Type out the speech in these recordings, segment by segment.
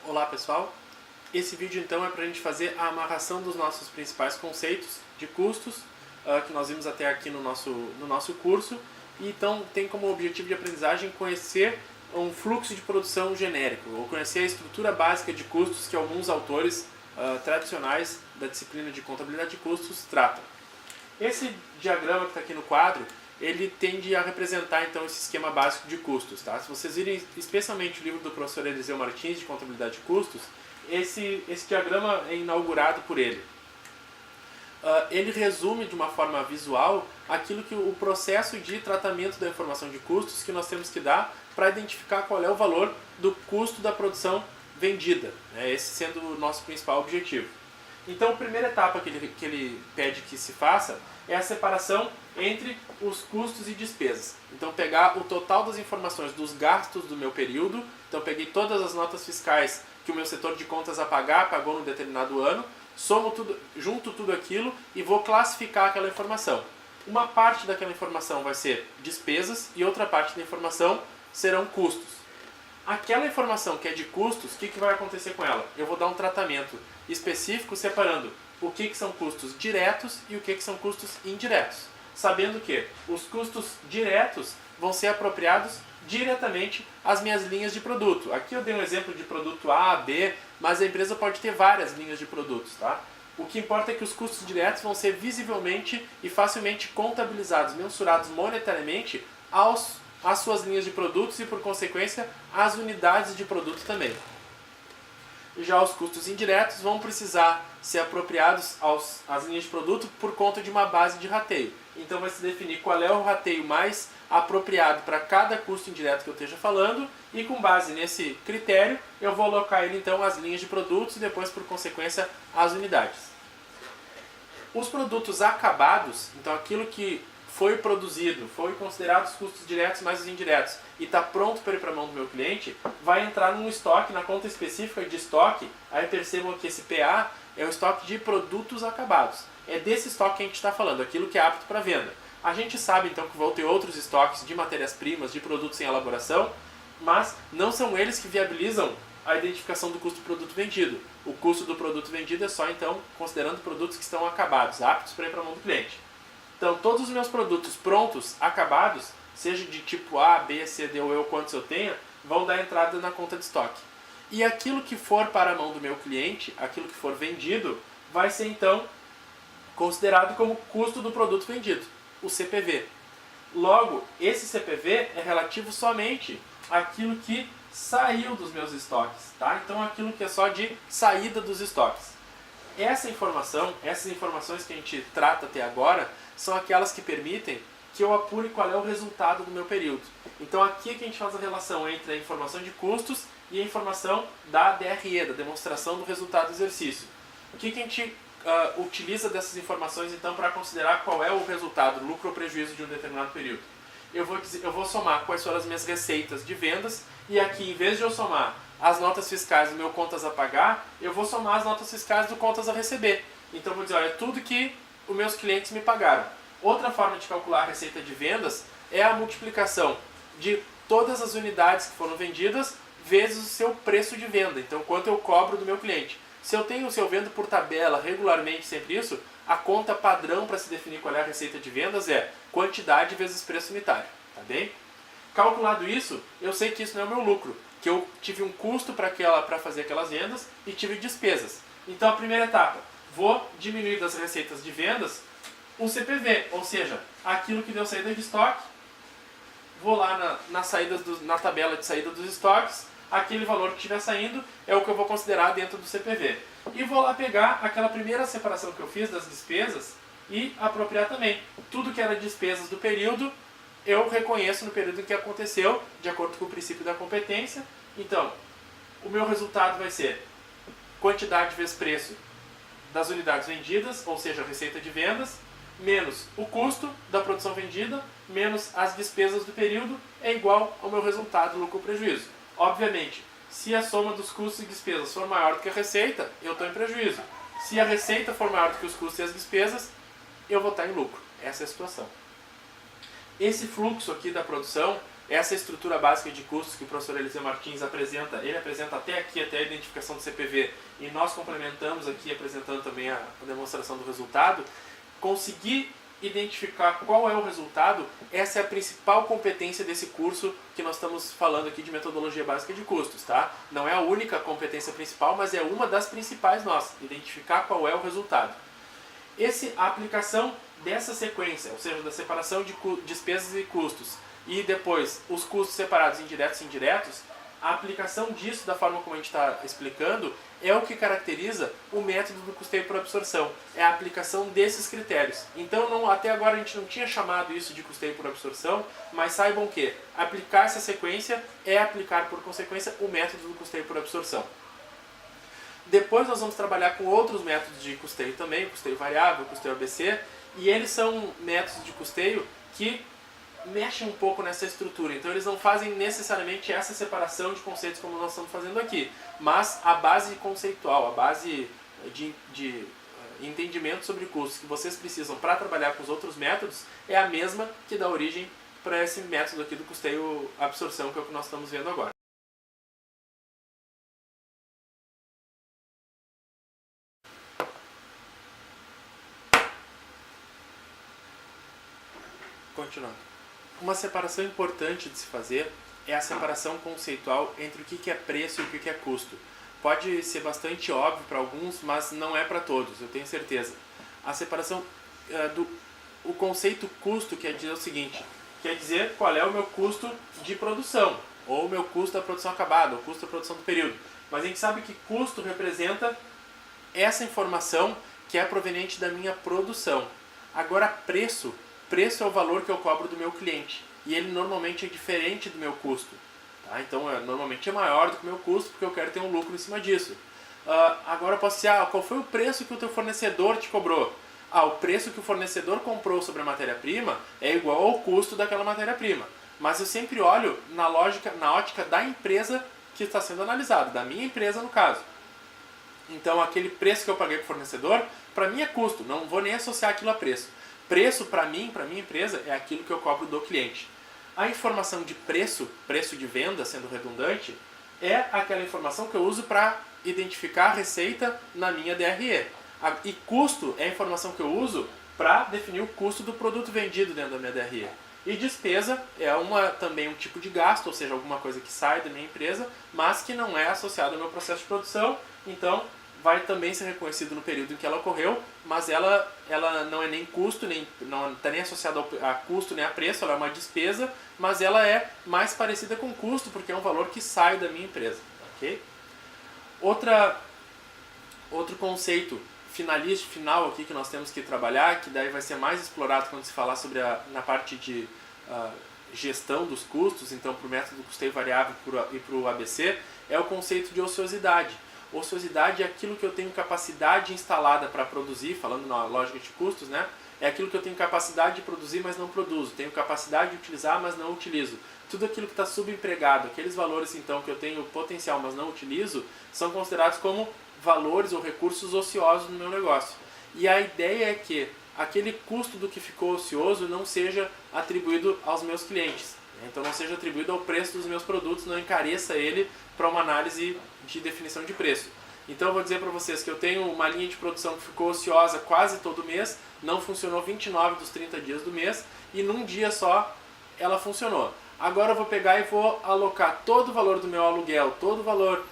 Olá pessoal, esse vídeo então é para a gente fazer a amarração dos nossos principais conceitos de custos que nós vimos até aqui no nosso curso, e então tem como objetivo de aprendizagem conhecer um fluxo de produção genérico, ou conhecer a estrutura básica de custos que alguns autores tradicionais da disciplina de contabilidade de custos tratam. Esse diagrama que está aqui no quadro, ele tende a representar então esse esquema básico de custos. Tá? Se vocês virem especialmente o livro do professor Eliseu Martins de contabilidade de custos, esse diagrama é inaugurado por ele. Ele resume de uma forma visual aquilo que o processo de tratamento da informação de custos que nós temos que dar para identificar qual é o valor do custo da produção vendida, né? Esse sendo o nosso principal objetivo. Então, a primeira etapa que ele pede que se faça é a separação entre os custos e despesas. Então, pegar o total das informações dos gastos do meu período. Então, peguei todas as notas fiscais que o meu setor de contas a pagar pagou no determinado ano, somo tudo, junto tudo aquilo e vou classificar aquela informação. Uma parte daquela informação vai ser despesas e outra parte da informação serão custos. Aquela informação que é de custos, o que vai acontecer com ela? Eu vou dar um tratamento específico separando o que são custos diretos e o que são custos indiretos. Sabendo que os custos diretos vão ser apropriados diretamente às minhas linhas de produto. Aqui eu dei um exemplo de produto A, B, mas a empresa pode ter várias linhas de produtos. Tá? O que importa é que os custos diretos vão ser visivelmente e facilmente contabilizados, mensurados monetariamente às suas linhas de produtos e, por consequência, às unidades de produto também. Já os custos indiretos vão precisar ser apropriados às linhas de produto por conta de uma base de rateio. Então vai se definir qual é o rateio mais apropriado para cada custo indireto que eu esteja falando, e com base nesse critério eu vou alocar ele então às linhas de produtos e depois, por consequência, às unidades. Os produtos acabados, então aquilo que foi produzido, foi considerado os custos diretos mais os indiretos e está pronto para ir para a mão do meu cliente, vai entrar num estoque, na conta específica de estoque. Aí percebam que esse PA é o estoque de produtos acabados. É desse estoque que a gente está falando, aquilo que é apto para venda. A gente sabe então que vão ter outros estoques de matérias-primas, de produtos em elaboração, mas não são eles que viabilizam a identificação do custo do produto vendido. O custo do produto vendido é só então considerando produtos que estão acabados, aptos para ir para a mão do cliente. Então, todos os meus produtos prontos, acabados, seja de tipo A, B, C, D ou E, quantos eu tenha, vão dar entrada na conta de estoque. E aquilo que for para a mão do meu cliente, aquilo que for vendido, vai ser então considerado como custo do produto vendido, o CPV. Logo, esse CPV é relativo somente àquilo que saiu dos meus estoques, tá? Então, aquilo que é só de saída dos estoques. Essas informações que a gente trata até agora, são aquelas que permitem que eu apure qual é o resultado do meu período. Então aqui é que a gente faz a relação entre a informação de custos e a informação da DRE, da demonstração do resultado do exercício. O que a gente utiliza dessas informações então para considerar qual é o resultado, lucro ou prejuízo de um determinado período? Eu vou somar quais foram as minhas receitas de vendas, e aqui, em vez de eu somar as notas fiscais do meu contas a pagar, eu vou somar as notas fiscais do contas a receber. Então eu vou dizer, olha, tudo que os meus clientes me pagaram. Outra forma de calcular a receita de vendas é a multiplicação de todas as unidades que foram vendidas vezes o seu preço de venda. Então, quanto eu cobro do meu cliente. Se eu vendo por tabela regularmente sempre isso, a conta padrão para se definir qual é a receita de vendas é quantidade vezes preço unitário. Tá bem? Calculado isso, eu sei que isso não é o meu lucro, que eu tive um custo para fazer aquelas vendas e tive despesas. Então, a primeira etapa, vou diminuir das receitas de vendas o CPV, ou seja, aquilo que deu saída de estoque. Vou lá na tabela de saída dos estoques, aquele valor que estiver saindo é o que eu vou considerar dentro do CPV. E vou lá pegar aquela primeira separação que eu fiz das despesas e apropriar também. Tudo que era despesas do período, eu reconheço no período em que aconteceu, de acordo com o princípio da competência. Então, o meu resultado vai ser quantidade vezes preço das unidades vendidas, ou seja, a receita de vendas, menos o custo da produção vendida, menos as despesas do período, é igual ao meu resultado, lucro ou prejuízo. Obviamente, se a soma dos custos e despesas for maior do que a receita, eu estou em prejuízo. Se a receita for maior do que os custos e as despesas, eu vou estar em lucro. Essa é a situação. Esse fluxo aqui da produção, essa estrutura básica de custos que o professor Eliseu Martins apresenta, ele apresenta até aqui, até a identificação do CPV, e nós complementamos aqui apresentando também a demonstração do resultado. Conseguir identificar qual é o resultado, essa é a principal competência desse curso que nós estamos falando aqui de metodologia básica de custos, tá? Não é a única competência principal, mas é uma das principais nossas, identificar qual é o resultado. A aplicação dessa sequência, ou seja, da separação de despesas e custos, e depois os custos separados indiretos e indiretos, a aplicação disso da forma como a gente está explicando é o que caracteriza o método do custeio por absorção. É a aplicação desses critérios. Então, até agora a gente não tinha chamado isso de custeio por absorção, mas saibam que aplicar essa sequência é aplicar, por consequência, o método do custeio por absorção. Depois nós vamos trabalhar com outros métodos de custeio também, custeio variável, custeio ABC, e eles são métodos de custeio que mexem um pouco nessa estrutura. Então eles não fazem necessariamente essa separação de conceitos como nós estamos fazendo aqui, mas a base conceitual, a base de entendimento sobre custos que vocês precisam para trabalhar com os outros métodos é a mesma que dá origem para esse método aqui do custeio absorção, que é o que nós estamos vendo agora. Continuando. Uma separação importante de se fazer é a separação conceitual entre o que é preço e o que é custo. Pode ser bastante óbvio para alguns, mas não é para todos, eu tenho certeza. A separação o conceito custo quer dizer o seguinte, quer dizer qual é o meu custo de produção, ou o meu custo da produção acabada, ou o custo da produção do período. Mas a gente sabe que custo representa essa informação que é proveniente da minha produção. Agora, preço é o valor que eu cobro do meu cliente. E ele normalmente é diferente do meu custo. Tá? Então, normalmente é maior do que o meu custo, porque eu quero ter um lucro em cima disso. Agora eu posso dizer, qual foi o preço que o teu fornecedor te cobrou? O preço que o fornecedor comprou sobre a matéria-prima é igual ao custo daquela matéria-prima. Mas eu sempre olho na ótica da empresa que está sendo analisada, da minha empresa no caso. Então, aquele preço que eu paguei para o fornecedor, para mim é custo, não vou nem associar aquilo a preço. Preço, para mim, para minha empresa, é aquilo que eu cobro do cliente. A informação de preço de venda, sendo redundante, é aquela informação que eu uso para identificar a receita na minha DRE. E custo é a informação que eu uso para definir o custo do produto vendido dentro da minha DRE. E despesa é também um tipo de gasto, ou seja, alguma coisa que sai da minha empresa, mas que não é associada ao meu processo de produção, então vai também ser reconhecido no período em que ela ocorreu, mas ela não é nem custo, não está nem associada a custo nem a preço, ela é uma despesa, mas ela é mais parecida com custo, porque é um valor que sai da minha empresa. Okay? Outro conceito final aqui que nós temos que trabalhar, que daí vai ser mais explorado quando se falar sobre na parte de gestão dos custos, então para o método do custeio variável e para o ABC, é o conceito de ociosidade. Ociosidade é aquilo que eu tenho capacidade instalada para produzir, falando na lógica de custos, né? É aquilo que eu tenho capacidade de produzir, mas não produzo. Tenho capacidade de utilizar, mas não utilizo. Tudo aquilo que está subempregado, aqueles valores então que eu tenho potencial, mas não utilizo, são considerados como valores ou recursos ociosos no meu negócio. E a ideia é que aquele custo do que ficou ocioso não seja atribuído aos meus clientes. Então não seja atribuído ao preço dos meus produtos, não encareça ele para uma análise de definição de preço. Então eu vou dizer para vocês que eu tenho uma linha de produção que ficou ociosa quase todo mês, não funcionou 29 dos 30 dias do mês e num dia só ela funcionou. Agora eu vou pegar e vou alocar todo o valor do meu aluguel, todo o valor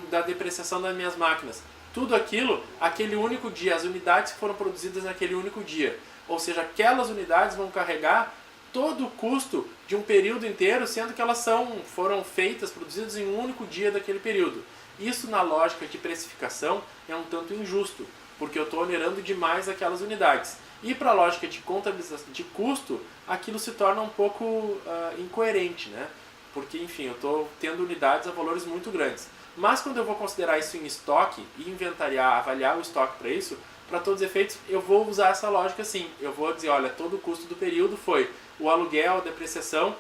da depreciação das minhas máquinas, tudo aquilo, aquele único dia, as unidades que foram produzidas naquele único dia. Ou seja, aquelas unidades vão carregar todo o custo de um período inteiro, sendo que elas foram feitas, produzidas em um único dia daquele período. Isso, na lógica de precificação, é um tanto injusto, porque eu estou onerando demais aquelas unidades. E para a lógica de contabilização de custo, aquilo se torna um pouco incoerente, né? Porque, enfim, eu estou tendo unidades a valores muito grandes. Mas quando eu vou considerar isso em estoque e inventariar, avaliar o estoque para isso, para todos os efeitos, eu vou usar essa lógica sim. Eu vou dizer, olha, todo o custo do período foi o aluguel, a depreciação,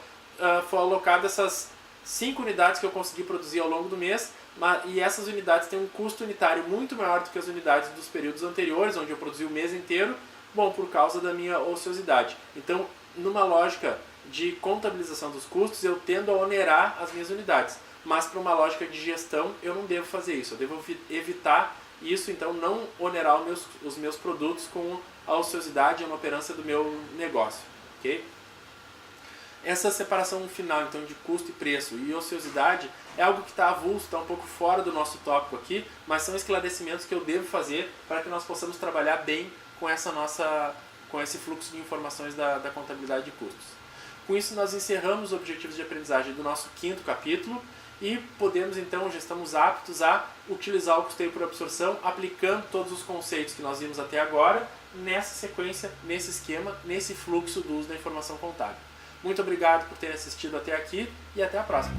foi alocado essas 5 unidades que eu consegui produzir ao longo do mês, e essas unidades têm um custo unitário muito maior do que as unidades dos períodos anteriores, onde eu produzi o mês inteiro, Bom, por causa da minha ociosidade. Então, numa lógica de contabilização dos custos, eu tendo a onerar as minhas unidades. Mas para uma lógica de gestão, eu não devo fazer isso. Eu devo evitar isso, então não onerar os meus produtos com a ociosidade e a inoperância do meu negócio. Okay? Essa separação final, então, de custo e preço e ociosidade é algo que está avulso, está um pouco fora do nosso tópico aqui, mas são esclarecimentos que eu devo fazer para que nós possamos trabalhar bem com esse fluxo de informações da contabilidade de custos. Com isso, nós encerramos os objetivos de aprendizagem do nosso 5º capítulo e podemos, então, já estamos aptos a utilizar o custeio por absorção, aplicando todos os conceitos que nós vimos até agora, nessa sequência, nesse esquema, nesse fluxo do uso da informação contábil. Muito obrigado por ter assistido até aqui e até a próxima.